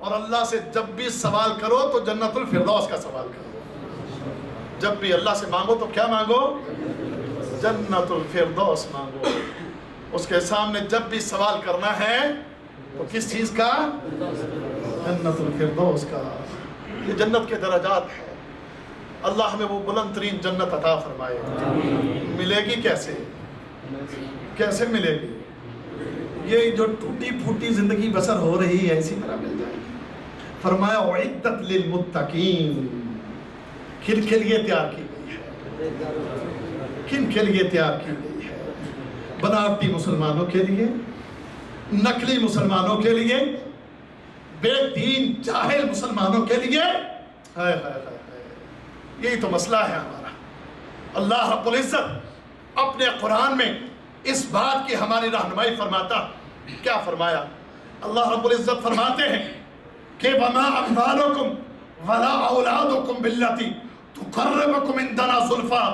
اور اللہ سے جب بھی سوال کرو تو جنت الفردوس کا سوال کرو. جب بھی اللہ سے مانگو تو کیا مانگو؟ جنت الفردوس مانگو. اس کے سامنے جب بھی سوال کرنا ہے تو کس چیز کا؟ جنت الفردوس کا. یہ جنت کے درجات ہیں. اللہ ہمیں وہ بلند ترین جنت عطا فرمائے. ملے گی کیسے؟ کیسے ملے گی؟ یہ جو ٹوٹی پھوٹی زندگی بسر ہو رہی ہے اسی طرح مل جائے گی. فرمایا اعدت للمتقین، کن کے لیے تیار کی گئی ہے؟ کن کے لیے تیار کی گئی ہے؟ بناوٹی مسلمانوں کے لیے، نقلی مسلمانوں کے لیے، بے دین جاہل مسلمانوں کے لیے. ہائے ہائے ہائے، یہی تو مسئلہ ہے ہمارا. اللہ رب العزت اپنے قرآن میں اس بات کی ہماری رہنمائی فرماتا. کیا فرمایا؟ اللہ رب العزت فرماتے ہیں کہ وَمَا أَمْوَالُكُمْ وَلَا أَوْلَادُكُمْ بِالَّتِي تُقَرِّبُكُمْ عِنْدَنَا زُلْفَىٰ.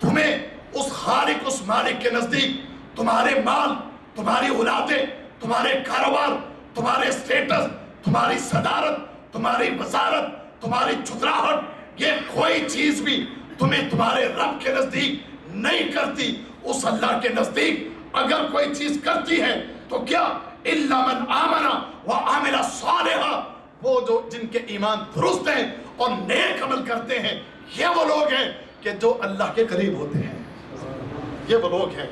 تمہیں اس خالق اس مالک کے نزدیک تمہارے مال، تمہاری اولادیں، تمہارے کاروبار، تمہارے اسٹیٹس، تمہاری صدارت، تمہاری وزارت، تمہاری چتراہٹ، یہ کوئی چیز بھی تمہیں تمہارے رب کے نزدیک نہیں کرتی. اس اللہ کے نزدیک اگر کوئی چیز کرتی ہے تو کیا؟ إِلَّا مَنْ آمَنَ وَعَمِلَ صَالِحًا. وہ جو جن کے ایمان درست ہیں اور نیک عمل کرتے ہیں، یہ وہ لوگ ہیں کہ جو اللہ کے قریب ہوتے ہیں. یہ وہ لوگ ہیں